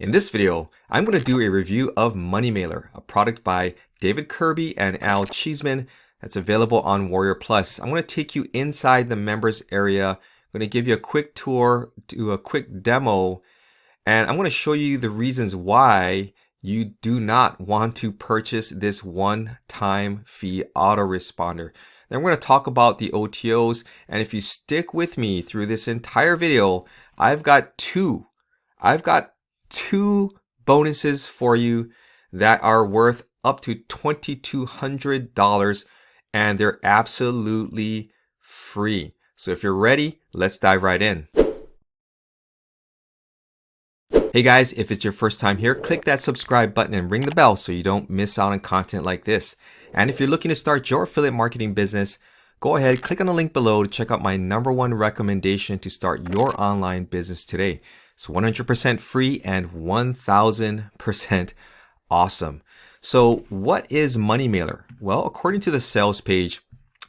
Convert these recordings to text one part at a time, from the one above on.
In this video, I'm going to do a review of MoneyMailrr, a product by David Kirby and Al Cheeseman that's available on Warrior Plus. I'm going to take you inside the members area. I'm going to give you a quick tour, do a quick demo, and I'm going to show you the reasons why you do not want to purchase this one-time fee autoresponder. Then we're going to talk about the OTOs, and if you stick with me through this entire video, I've got two bonuses for you that are worth up to $2,200, and they're absolutely free. So if you're ready, let's dive right in. Hey guys, if it's your first time here, click that subscribe button and ring the bell so you don't miss out on content like this. And if you're looking to start your affiliate marketing business, go ahead, click on the link below to check out my #1 recommendation to start your online business today. It's 100% free and 1000% awesome. So what is MoneyMailrr? Well, according to the sales page,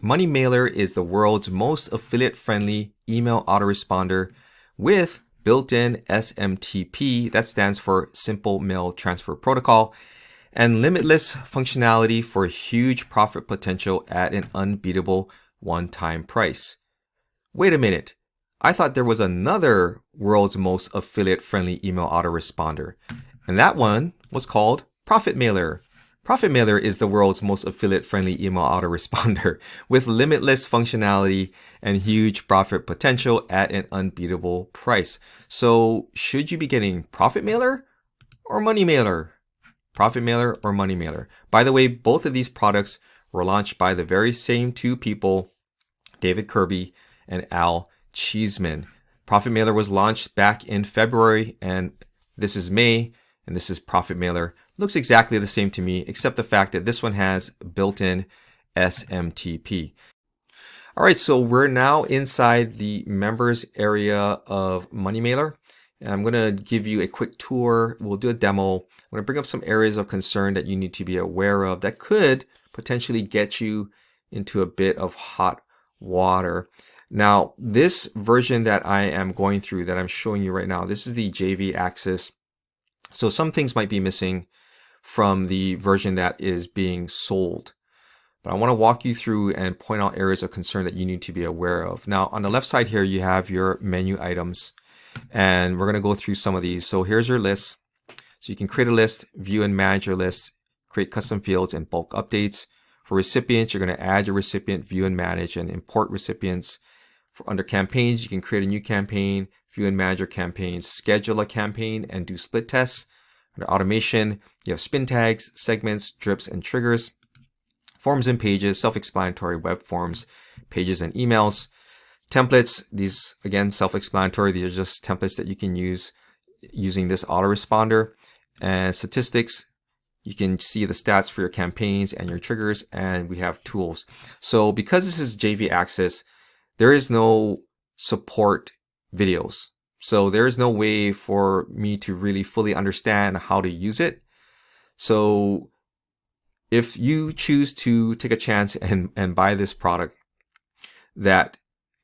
MoneyMailrr is the world's most affiliate-friendly email autoresponder with built-in SMTP, that stands for Simple Mail Transfer Protocol, and limitless functionality for huge profit potential at an unbeatable one-time price. Wait a minute. I thought there was another world's most affiliate-friendly email autoresponder, and that one was called ProfitMailrr. ProfitMailrr is the world's most affiliate-friendly email autoresponder with limitless functionality and huge profit potential at an unbeatable price. So should you be getting ProfitMailrr or MoneyMailrr? ProfitMailrr or MoneyMailrr? By the way, both of these products were launched by the very same two people, David Kirby and Al Cheeseman. ProfitMailrr was launched back in February, and this is May, and this is ProfitMailrr. Looks exactly the same to me, except the fact that this one has built-in SMTP. All right, so we're now inside the members area of MoneyMailrr, and I'm going to give you a quick tour. We'll do a demo. I'm going to bring up some areas of concern that you need to be aware of that could potentially get you into a bit of hot water. Now, this version that I am going through, that I'm showing you right now, this is the JV Access. So some things might be missing from the version that is being sold. But I want to walk you through and point out areas of concern that you need to be aware of. Now, on the left side here, you have your menu items, and we're going to go through some of these. So here's your list. So you can create a list, view and manage your list, create custom fields and bulk updates. For recipients, you're going to add your recipient, view and manage, and import recipients. Under campaigns, you can create a new campaign, view and manage your campaigns, schedule a campaign, and do split tests. Under automation, you have spin tags, segments, drips, and triggers. Forms and pages, self-explanatory web forms, pages and emails. Templates, these again self-explanatory. These are just templates that you can use using this autoresponder. And statistics, you can see the stats for your campaigns and your triggers. And we have tools. So because this is JV Access, there is no support videos. So there is no way for me to really fully understand how to use it. So if you choose to take a chance and buy this product, that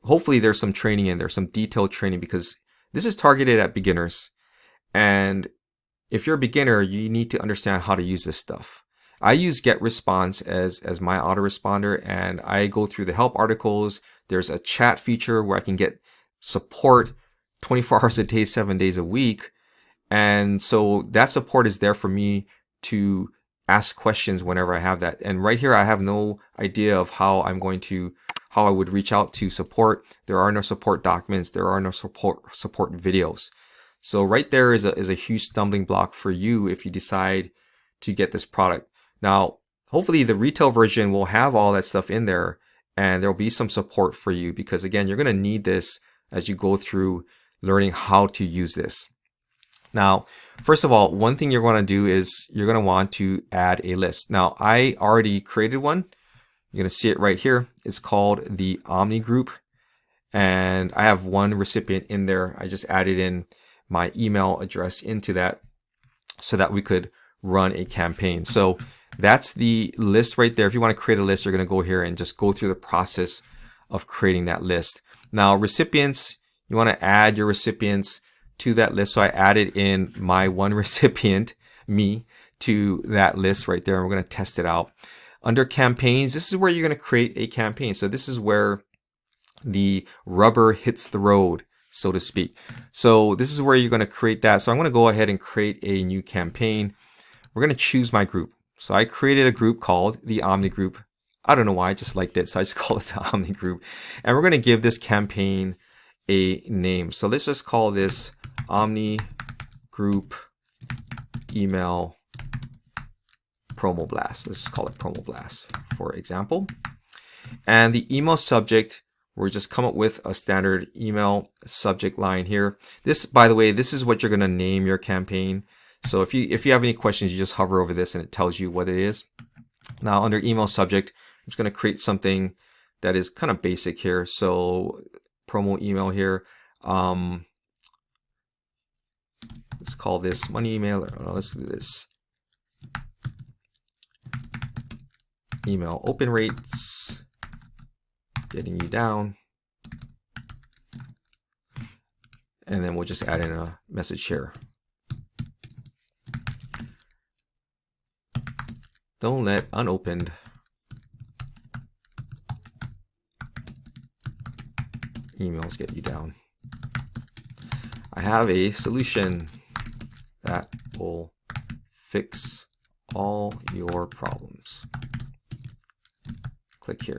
hopefully there's some training in there, some detailed training, because this is targeted at beginners. And if you're a beginner, you need to understand how to use this stuff. I use GetResponse as my autoresponder, and I go through the help articles. There's a chat feature where I can get support 24 hours a day, 7 days a week. And so that support is there for me to ask questions whenever I have that. And right here, I have no idea of how I would reach out to support. There are no support documents. There are no support videos. So right there is a huge stumbling block for you if you decide to get this product. Now, hopefully the retail version will have all that stuff in there, and there'll be some support for you, because again, you're going to need this as you go through learning how to use this. Now, first of all, one thing you're going to do is you're going to want to add a list. Now, I already created one. You're going to see it right here. It's called the Omni Group, and I have one recipient in there. I just added in my email address into that so that we could run a campaign. So that's the list right there. If you want to create a list, you're going to go here and just go through the process of creating that list. Now, recipients, you want to add your recipients to that list. So I added in my one recipient, me, to that list right there. And we're going to test it out. Under campaigns, this is where you're going to create a campaign. So this is where the rubber hits the road, so to speak. So this is where you're going to create that. So I'm going to go ahead and create a new campaign. We're going to choose my group. So I created a group called the Omni Group. I don't know why, I just liked it, so I just call it the Omni Group. And we're going to give this campaign a name. So let's just call this Omni Group Email Promo Blast. Let's just call it Promo Blast, for example. And the email subject, we're just come up with a standard email subject line here. This, by the way, this is what you're going to name your campaign. So if you have any questions, you just hover over this and it tells you what it is. Now under email subject, I'm just going to create something that is kind of basic here. So promo email here. Let's call this MoneyMailrr. No, let's do this. Email open rates, getting you down. And then we'll just add in a message here. Don't let unopened emails get you down. I have a solution that will fix all your problems. Click here.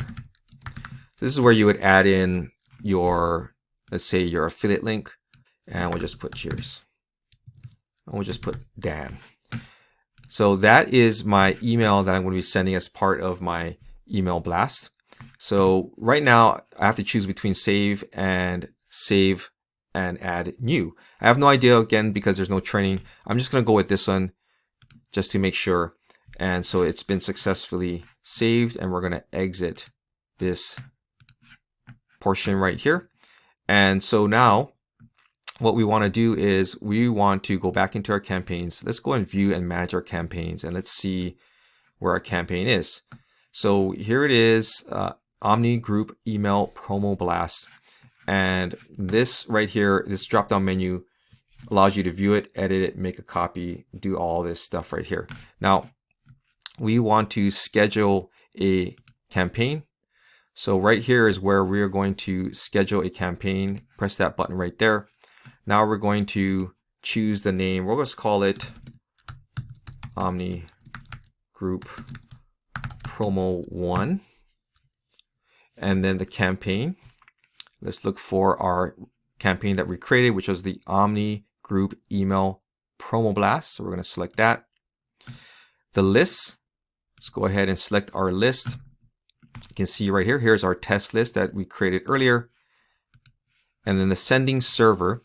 This is where you would add in your, let's say, your affiliate link, and we'll just put cheers. And we'll just put Dan. So that is my email that I'm going to be sending as part of my email blast. So right now I have to choose between save and add new. I have no idea, again, because there's no training. I'm just going to go with this one just to make sure. And so it's been successfully saved, and we're going to exit this portion right here. And so now what we want to do is we want to go back into our campaigns. Let's go and view and manage our campaigns, and let's see where our campaign is. So here it is, Omni Group Email Promo Blast. And this right here, this drop-down menu allows you to view it, edit it, make a copy, do all this stuff right here. Now, we want to schedule a campaign. So right here is where we're going to schedule a campaign. Press that button right there. Now we're going to choose the name. We'll just call it Omni Group Promo 1. And then the campaign. Let's look for our campaign that we created, which was the Omni Group Email Promo Blast. So we're going to select that. The lists. Let's go ahead and select our list. You can see right here, here's our test list that we created earlier. And then the sending server.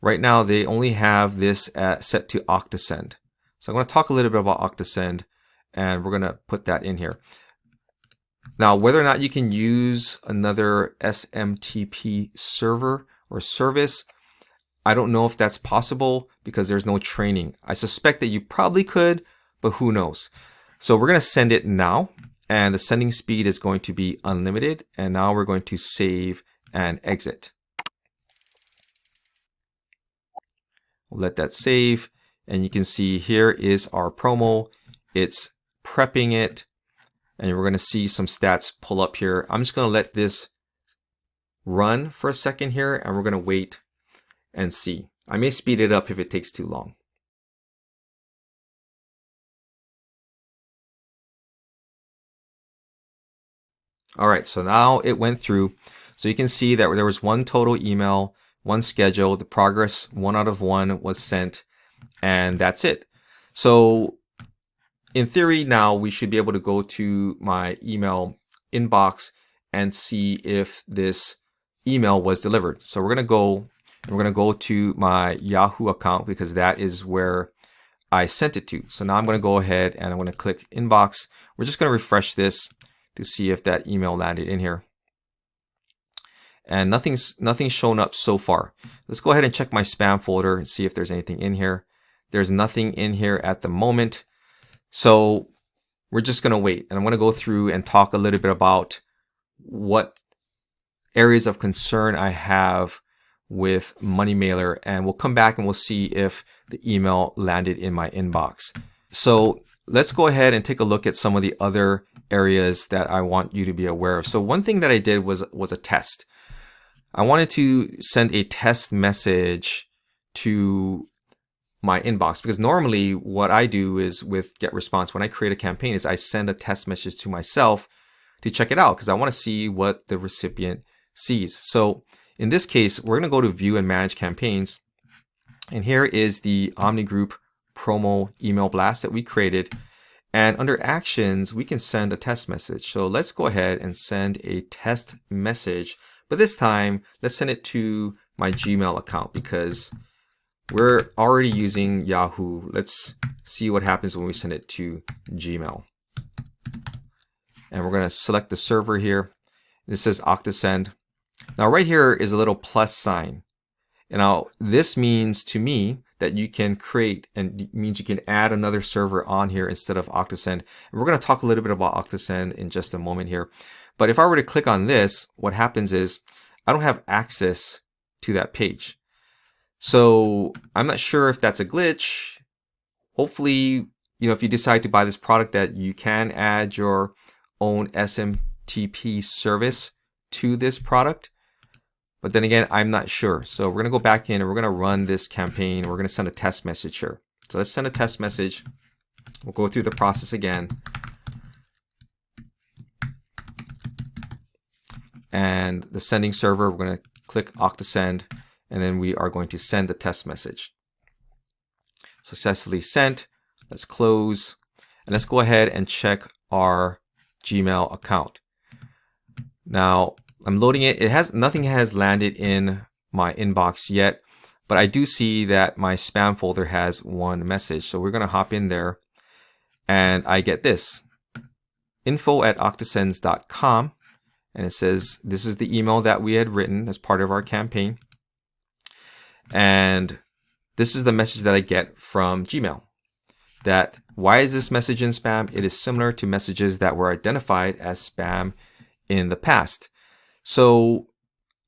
Right now, they only have this set to Octosend. So I'm going to talk a little bit about Octosend, and we're going to put that in here. Now, whether or not you can use another SMTP server or service, I don't know if that's possible because there's no training. I suspect that you probably could, but who knows? So we're going to send it now, and the sending speed is going to be unlimited. And now we're going to save and exit. We'll let that save, and you can see here is our promo. It's prepping it, and we're going to see some stats pull up here. I'm just going to let this run for a second here, and we're going to wait and see. I may speed it up if it takes too long. All right, so now it went through. So you can see that there was one total email, one schedule, the progress 1 out of 1 was sent, and that's it. So in theory, now we should be able to go to my email inbox and see if this email was delivered. So we're going to go to my Yahoo account because that is where I sent it to. So now I'm going to go ahead and I'm going to click inbox. We're just going to refresh this to see if that email landed in here. And nothing's shown up so far. Let's go ahead and check my spam folder and see if there's anything in here. There's nothing in here at the moment. So we're just going to wait. And I'm going to go through and talk a little bit about what areas of concern I have with MoneyMailrr, and we'll come back and we'll see if the email landed in my inbox. So let's go ahead and take a look at some of the other areas that I want you to be aware of. So one thing that I did was a test. I wanted to send a test message to my inbox, because normally what I do is with GetResponse, when I create a campaign, is I send a test message to myself to check it out, because I want to see what the recipient sees. So in this case, we're going to go to view and manage campaigns. And here is the Omni Group promo email blast that we created. And under actions, we can send a test message. So let's go ahead and send a test message. But this time, let's send it to my Gmail account, because we're already using Yahoo. Let's see what happens when we send it to Gmail. And we're going to select the server here. This says Octosend. Now right here is a little plus sign. And now this means to me that you can create, and it means you can add another server on here instead of Octosend. And we're going to talk a little bit about Octosend in just a moment here. But if I were to click on this, what happens is I don't have access to that page. So I'm not sure if that's a glitch. Hopefully, if you decide to buy this product, that you can add your own SMTP service to this product. But then again, I'm not sure. So we're going to go back in and we're going to run this campaign. We're going to send a test message here. So let's send a test message. We'll go through the process again. And the sending server, we're going to click Octosend, and then we are going to send the test message. Successfully sent. Let's close. And let's go ahead and check our Gmail account. Now, I'm loading it. Nothing has landed in my inbox yet, but I do see that my spam folder has one message. So we're going to hop in there, and I get this: info@octosends.com. And it says this is the email that we had written as part of our campaign. And this is the message that I get from Gmail. That why is this message in spam? It is similar to messages that were identified as spam in the past. So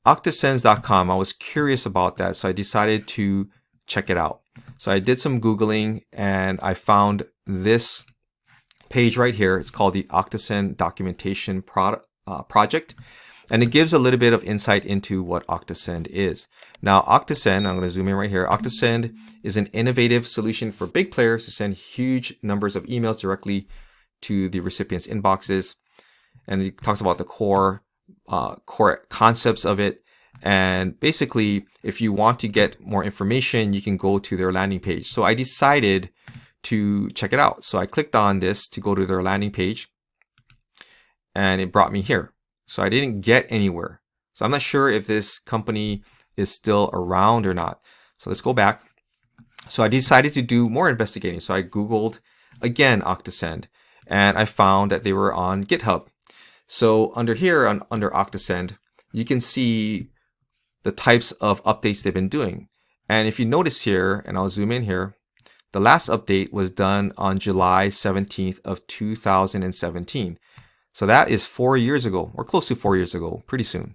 octosends.com, I was curious about that, so I decided to check it out. So I did some Googling and I found this page right here. It's called the Octosend Documentation Project, and it gives a little bit of insight into what Octosend is. Now, Octosend, I'm going to zoom in right here. Octosend is an innovative solution for big players to send huge numbers of emails directly to the recipient's inboxes. And it talks about the core concepts of it. And basically, if you want to get more information, you can go to their landing page. So I decided to check it out. So I clicked on this to go to their landing page, and it brought me here. So I didn't get anywhere. So I'm not sure if this company is still around or not. So let's go back. So I decided to do more investigating. So I Googled again Octosend, and I found that they were on GitHub. So under here, under Octosend, you can see the types of updates they've been doing. And if you notice here, and I'll zoom in here, the last update was done on July 17th of 2017. So that is 4 years ago, or close to 4 years ago, pretty soon.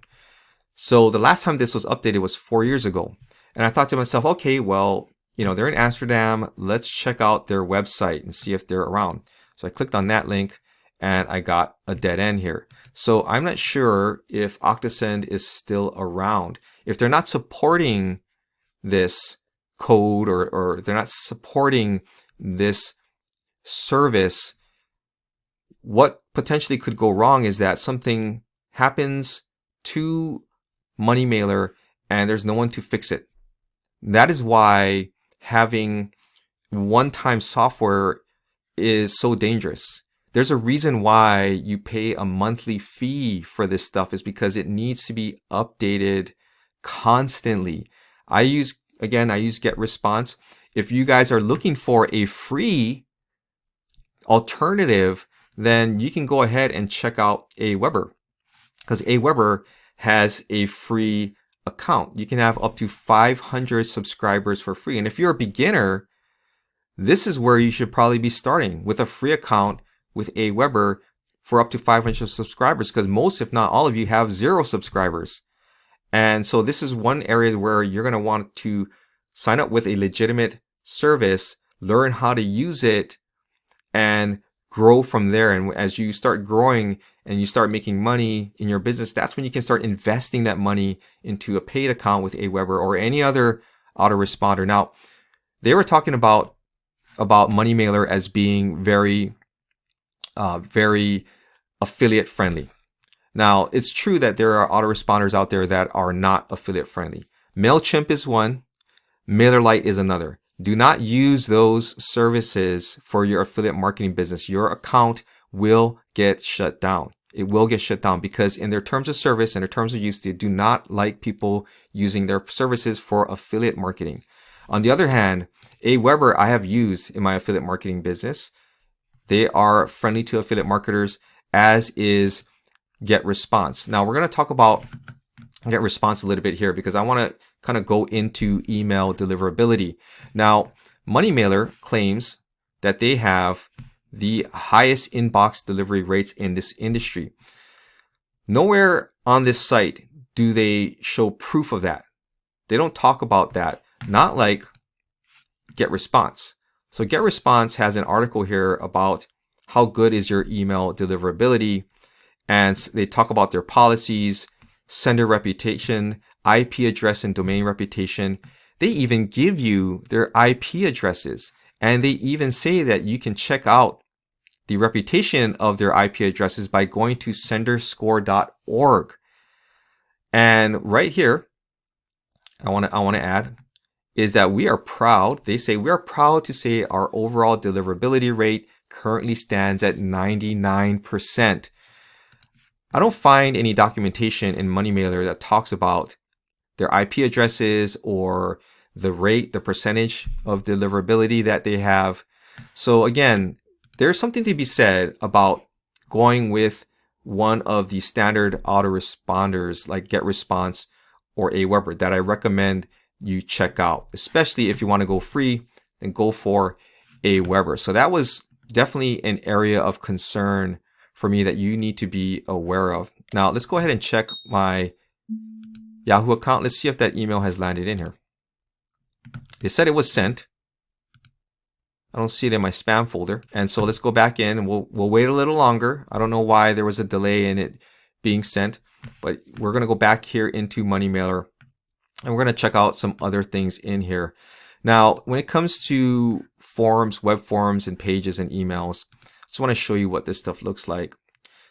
So the last time this was updated was 4 years ago. And I thought to myself, okay, well, they're in Amsterdam. Let's check out their website and see if they're around. So I clicked on that link and I got a dead end here. So I'm not sure if Octosend is still around. If they're not supporting this code or they're not supporting this service, what potentially could go wrong is that something happens to MoneyMailrr and there's no one to fix it. That is why having one-time software is so dangerous. There's a reason why you pay a monthly fee for this stuff, is because it needs to be updated constantly. I use GetResponse. If you guys are looking for a free alternative, then you can go ahead and check out Aweber, because Aweber has a free account. You can have up to 500 subscribers for free. And if you're a beginner, this is where you should probably be starting, with a free account with Aweber for up to 500 subscribers, because most, if not all of you, have 0 subscribers. And so this is one area where you're going to want to sign up with a legitimate service, learn how to use it, and grow from there. And as you start growing and you start making money in your business, that's when you can start investing that money into a paid account with Aweber or any other autoresponder. Now, they were talking about MoneyMailrr as being very affiliate friendly. Now, it's true that there are autoresponders out there that are not affiliate friendly. MailChimp is one, MailerLite is another. Do not use those services for your affiliate marketing business. Your account will get shut down. It will get shut down because in their terms of service and their terms of use, they do not like people using their services for affiliate marketing. On the other hand, Aweber I have used in my affiliate marketing business. They are friendly to affiliate marketers, as is GetResponse. Now we're going to talk about GetResponse a little bit here because I want to kind of go into email deliverability. Now, MoneyMailrr claims that they have the highest inbox delivery rates in this industry. Nowhere on this site do they show proof of that. They don't talk about that, not like GetResponse. So GetResponse has an article here about how good is your email deliverability, and they talk about their policies, sender reputation, IP address and domain reputation. They even give you their IP addresses, and they even say that you can check out the reputation of their IP addresses by going to senderscore.org. And right here, I want to add is that we are proud. They say we are proud to say our overall deliverability rate currently stands at 99%. I don't find any documentation in MoneyMailrr that talks about their IP addresses or the rate, the percentage of deliverability that they have. So again, there's something to be said about going with one of the standard autoresponders like GetResponse or Aweber that I recommend you check out, especially if you want to go free, then go for Aweber. So that was definitely an area of concern for me that you need to be aware of. Now let's go ahead and check my Yahoo account. Let's see if that email has landed in here. They said it was sent. I don't see it in my spam folder. And so let's go back in and we'll wait a little longer. I don't know why there was a delay in it being sent, but we're going to go back here into MoneyMailrr and we're going to check out some other things in here. Now, when it comes to forms, web forms and pages and emails, I just want to show you what this stuff looks like.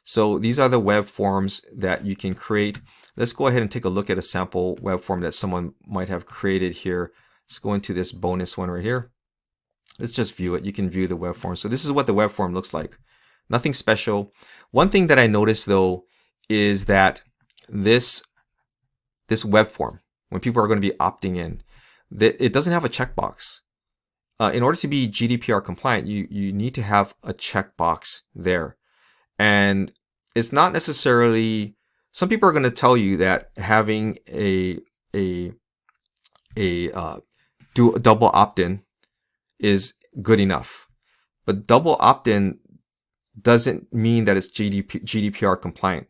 So these are the web forms that you can create. Let's go ahead and take a look at a sample web form that someone might have created here. Let's go into this bonus one right here. Let's just view it. You can view the web form. So this is what the web form looks like. Nothing special. One thing that I noticed though is that this web form, when people are going to be opting in, that it doesn't have a checkbox. In order to be GDPR compliant, you need to have a checkbox there. And it's not necessarily, some people are going to tell you that having a double opt-in is good enough. But double opt-in doesn't mean that it's GDPR compliant.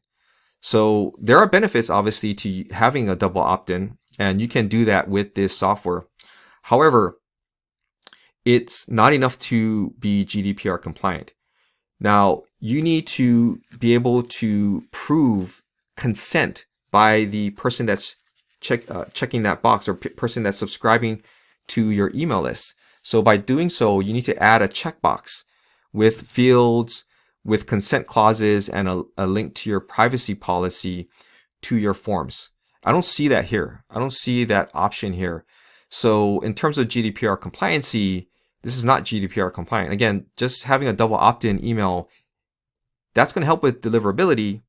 So there are benefits obviously to having a double opt-in, and you can do that with this software. However, it's not enough to be GDPR compliant. Now, you need to be able to prove consent by the person that's checking that box, or person that's subscribing to your email list. So by doing so, you need to add a checkbox with fields, with consent clauses, and a link to your privacy policy to your forms. I don't see that here. I don't see that option here. So in terms of GDPR compliancy, this is not GDPR compliant. Again, just having a double opt-in email, that's going to help with deliverability,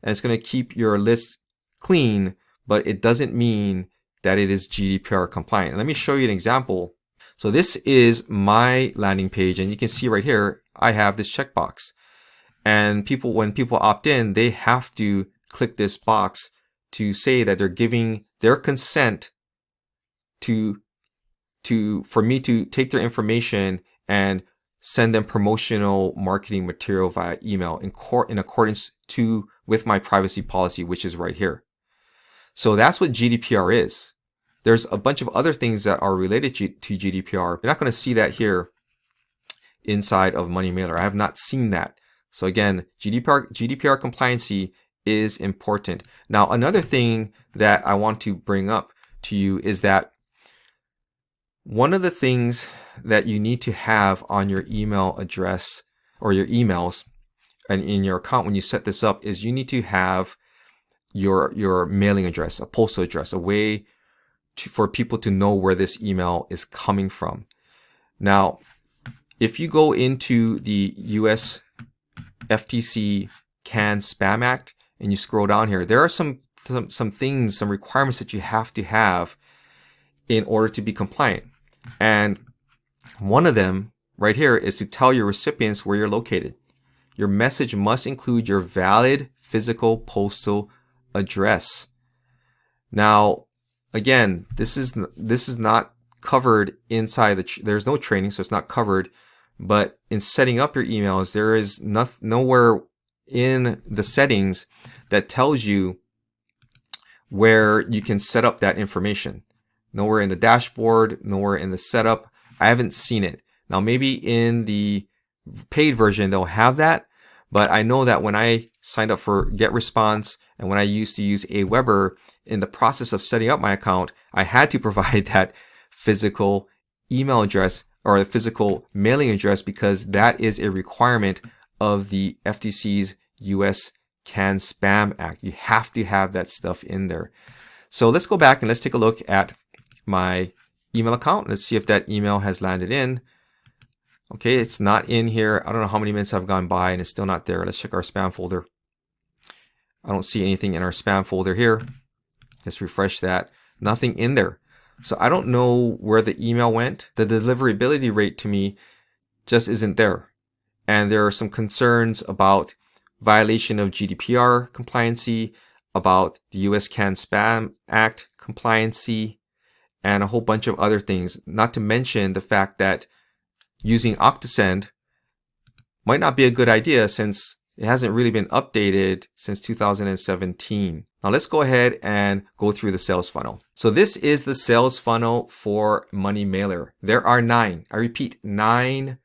and it's going to keep your list clean, but it doesn't mean that it is GDPR compliant. Let me show you an example. So this is my landing page, and you can see right here, I have this checkbox. And when people opt in, they have to click this box to say that they're giving their consent for me to take their information and send them promotional marketing material via email in accordance with my privacy policy, which is right here. So that's what GDPR is. There's a bunch of other things that are related to GDPR. You're not going to see that here inside of MoneyMailrr. I have not seen that. So again, GDPR compliancy is important. Now, another thing that I want to bring up to you is that one of the things that you need to have on your email address or your emails and in your account when you set this up is you need to have your mailing address, a postal address, a way for people to know where this email is coming from. Now, if you go into the US FTC CAN Spam Act and you scroll down here, there are some things, some requirements that you have to have in order to be compliant. And one of them right here is to tell your recipients where you're located. Your message must include your valid physical postal address. Now, again, this is not covered inside there's no training, so it's not covered. But in setting up your emails, there is nowhere in the settings that tells you where you can set up that information. Nowhere in the dashboard, nowhere in the setup. I haven't seen it. Now, maybe in the paid version, they'll have that. But I know that when I signed up for GetResponse and when I used to use Aweber, in the process of setting up my account, I had to provide that physical email address or a physical mailing address because that is a requirement of the FTC's US CAN Spam Act. You have to have that stuff in there. So let's go back and let's take a look at my email account. Let's see if that email has landed in. Okay, it's not in here. I don't know how many minutes have gone by and it's still not there. Let's check our spam folder. I don't see anything in our spam folder here. Let's refresh that. Nothing in there. So I don't know where the email went. The deliverability rate to me just isn't there. And there are some concerns about violation of GDPR compliancy, about the US CAN Spam Act compliancy, and a whole bunch of other things. Not to mention the fact that using Octosend might not be a good idea since it hasn't really been updated since 2017. Now let's go ahead and go through the sales funnel. So this is the sales funnel for MoneyMailrr. There are 9. I repeat, 9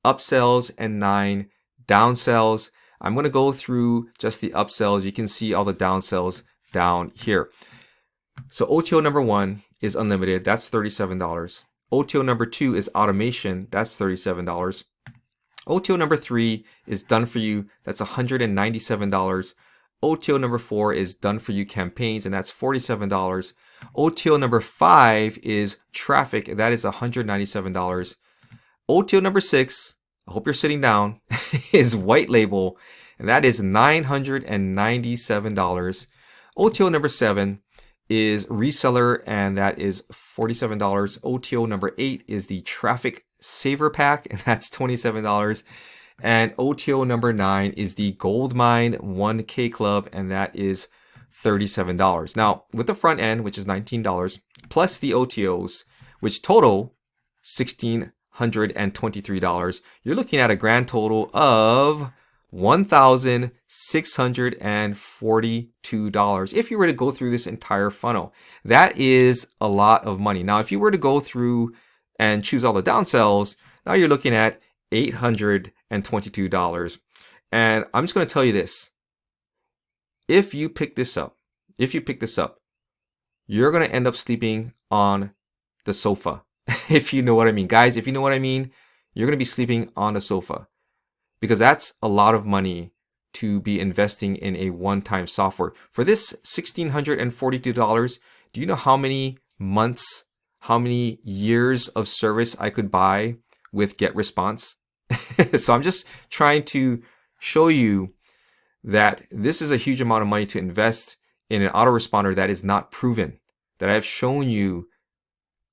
upsells and 9 downsells. I'm going to go through just the upsells. You can see all the downsells down here. So OTO number 1 is unlimited. That's $37. OTO number 2 is automation. That's $37. OTO number 3 is done for you. That's $197. OTO number 4 is done for you campaigns, and that's $47. OTO number 5 is traffic. That is $197. OTO number 6, I hope you're sitting down, is white label, and that is $997. OTO number 7 is reseller, and that is $47. OTO number 8 is the traffic saver pack, and that's $27. And OTO number 9 is the Goldmine 1K Club, and that is $37. Now, with the front end, which is $19, plus the OTOs, which total $1,623, you're looking at a grand total of $1,642 if you were to go through this entire funnel. That is a lot of money. Now, if you were to go through and choose all the downsells, now you're looking at $822. And I'm just going to tell you this. If you pick this up, you're going to end up sleeping on the sofa. If you know what I mean. Guys, if you know what I mean, you're going to be sleeping on the sofa. Because that's a lot of money to be investing in a one-time software. For this $1,642, do you know how many months, how many years of service I could buy with GetResponse? So I'm just trying to show you that this is a huge amount of money to invest in an autoresponder that is not proven, that I've shown you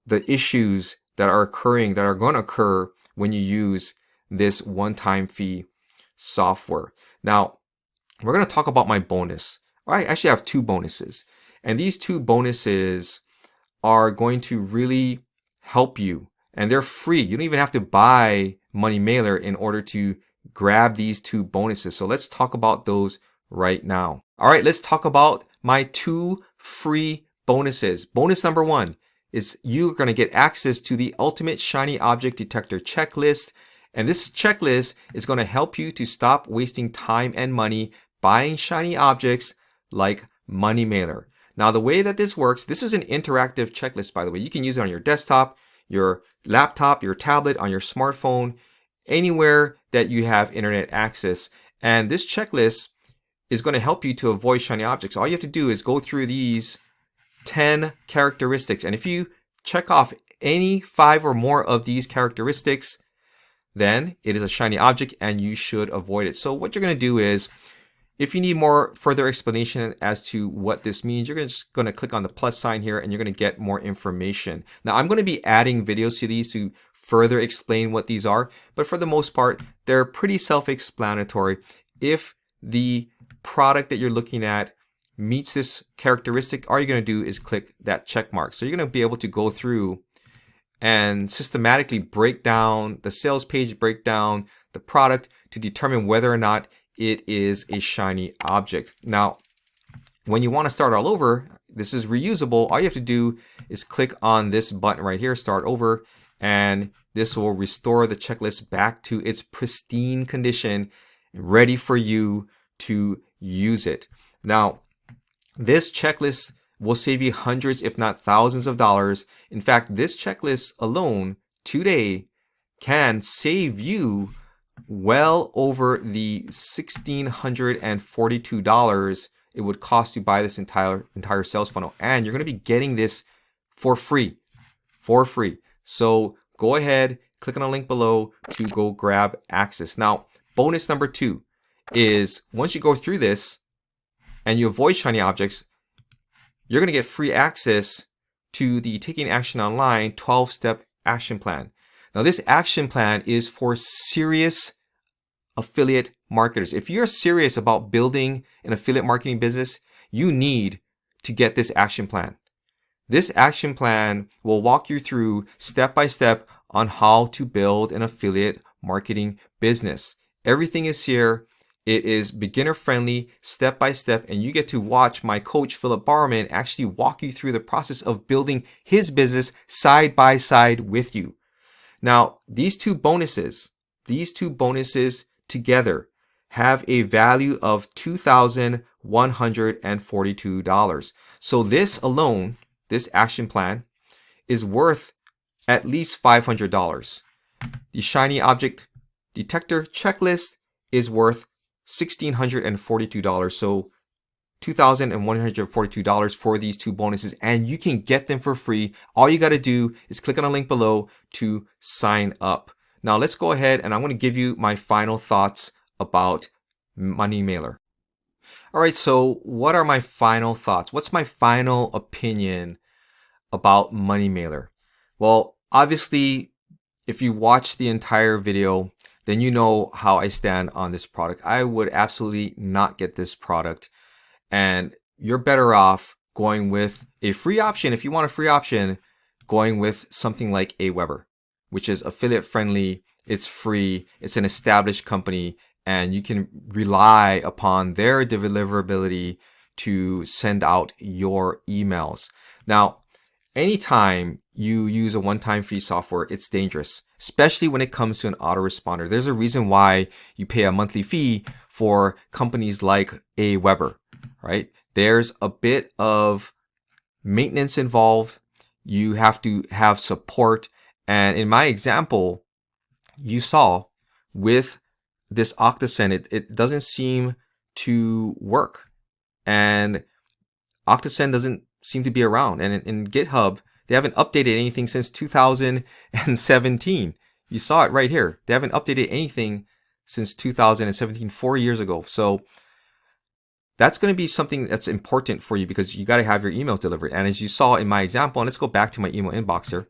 the issues that are occurring, that are going to occur when you use this one-time fee software. Now, we're going to talk about my bonus. I actually have 2 bonuses, and these 2 bonuses are going to really help you, and they're free. You don't even have to buy MoneyMailrr in order to grab these 2 bonuses. So let's talk about those right now. All right, let's talk about my 2 free bonuses. Bonus number 1 is you're going to get access to the ultimate shiny object detector checklist. And this checklist is going to help you to stop wasting time and money buying shiny objects like MoneyMailrr. Now, the way that this works, this is an interactive checklist, by the way. You can use it on your desktop, your laptop, your tablet, on your smartphone, anywhere that you have internet access. And this checklist is going to help you to avoid shiny objects. All you have to do is go through these 10 characteristics. And if you check off any 5 or more of these characteristics, then it is a shiny object and you should avoid it. So what you're going to do is, if you need more further explanation as to what this means, you're just going to click on the plus sign here and you're going to get more information. Now, I'm going to be adding videos to these to further explain what these are, but for the most part, they're pretty self-explanatory. If the product that you're looking at meets this characteristic, all you're going to do is click that check mark. So you're going to be able to go through and systematically break down the sales page, break down the product to determine whether or not it is a shiny object. Now, when you want to start all over, this is reusable. All you have to do is click on this button right here, start over, and this will restore the checklist back to its pristine condition, ready for you to use it. Now, this checklist will save you hundreds, if not thousands of dollars. In fact, this checklist alone today can save you well over the $1,642 it would cost to buy this entire sales funnel. And you're going to be getting this for free. So go ahead, click on the link below to go grab access. Now, bonus number 2 is once you go through this and you avoid shiny objects, you're going to get free access to the Taking Action Online 12-step action plan. Now, this action plan is for serious affiliate marketers. If you're serious about building an affiliate marketing business, you need to get this action plan. This action plan will walk you through step by step on how to build an affiliate marketing business. Everything is here. It is beginner friendly, step by step, and you get to watch my coach, Philip Barman, actually walk you through the process of building his business side by side with you. Now, these two bonuses together have a value of $2,142. So this alone, this action plan, is worth at least $500. The shiny object detector checklist is worth $1,642. So $2,142 for these two bonuses, and you can get them for free. All you got to do is click on the link below to sign up. Now let's go ahead and I'm going to give you my final thoughts about MoneyMailrr. All right, so what are my final thoughts? What's my final opinion about MoneyMailrr? Well, obviously, if you watch the entire video, then you know how I stand on this product. I would absolutely not get this product. And you're better off going with a free option. If you want a free option, going with something like Aweber, which is affiliate friendly. It's free. It's an established company, and you can rely upon their deliverability to send out your emails. Now, anytime you use a one-time fee software, it's dangerous, especially when it comes to an autoresponder. There's a reason why you pay a monthly fee for companies like Aweber, right? There's a bit of maintenance involved. You have to have support. And in my example, you saw with this OctoSend, it doesn't seem to work. And OctoSend doesn't seem to be around. And in GitHub, they haven't updated anything since 2017. You saw it right here. They haven't updated anything since 2017, 4 years ago. So that's going to be something that's important for you because you got to have your emails delivered. And as you saw in my example, and let's go back to my email inbox here.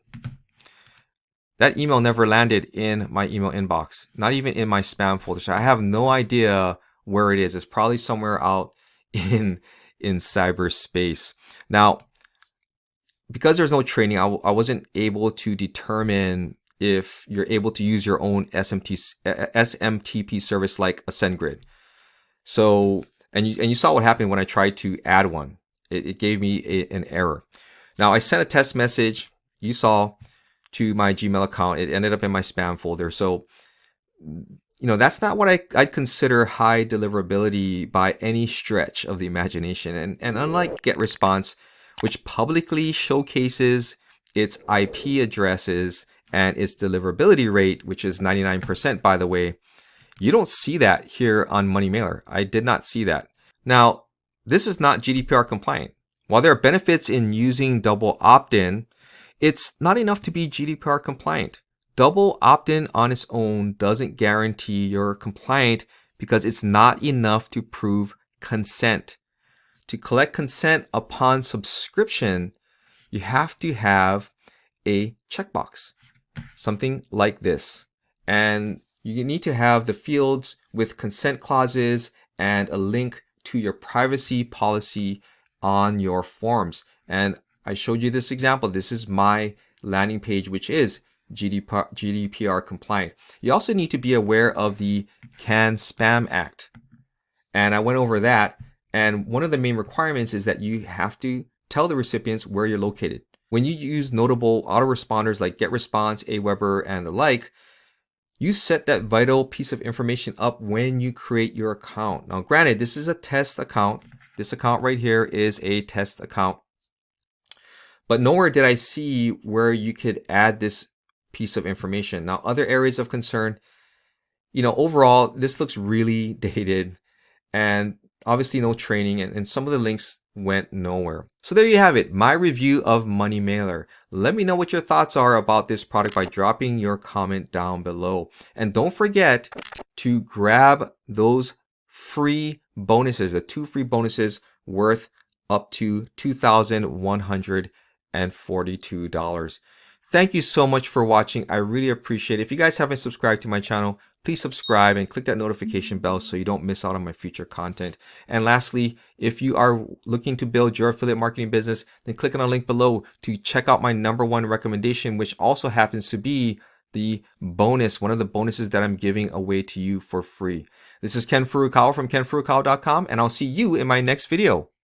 That email never landed in my email inbox, not even in my spam folder. So I have no idea where it is. It's probably somewhere out in cyberspace. Now, because there's no training, I wasn't able to determine if you're able to use your own SMTP service like a SendGrid. So, and you saw what happened when I tried to add one. it gave me an error. Now I sent a test message, you saw, to my Gmail account. It ended up in my spam folder. So, that's not what I'd consider high deliverability by any stretch of the imagination. And unlike GetResponse, which publicly showcases its IP addresses and its deliverability rate, which is 99%, by the way, you don't see that here on MoneyMailrr. I did not see that. Now, this is not GDPR compliant. While there are benefits in using double opt-in, it's not enough to be GDPR compliant. Double opt-in on its own doesn't guarantee you're compliant because it's not enough to prove consent. To collect consent upon subscription, you have to have a checkbox, something like this. And you need to have the fields with consent clauses and a link to your privacy policy on your forms. And I showed you this example. This is my landing page, which is GDPR compliant. You also need to be aware of the CAN Spam Act. And I went over that. And one of the main requirements is that you have to tell the recipients where you're located. When you use notable autoresponders like GetResponse, Aweber, and the like, you set that vital piece of information up when you create your account. Now, granted, this is a test account. This account right here is a test account. But nowhere did I see where you could add this piece of information. Now, other areas of concern, overall, this looks really dated and obviously no training, and some of the links went nowhere. So there you have it, my review of MoneyMailrr. Let me know what your thoughts are about this product by dropping your comment down below. And don't forget to grab those free bonuses, the 2 free bonuses worth up to $2,142. Thank you so much for watching. I really appreciate it. If you guys haven't subscribed to my channel, please subscribe and click that notification bell so you don't miss out on my future content. And lastly, if you are looking to build your affiliate marketing business, then click on the link below to check out my #1 recommendation, which also happens to be the bonus, one of the bonuses that I'm giving away to you for free. This is Ken Furukawa from kenfurukawa.com, and I'll see you in my next video.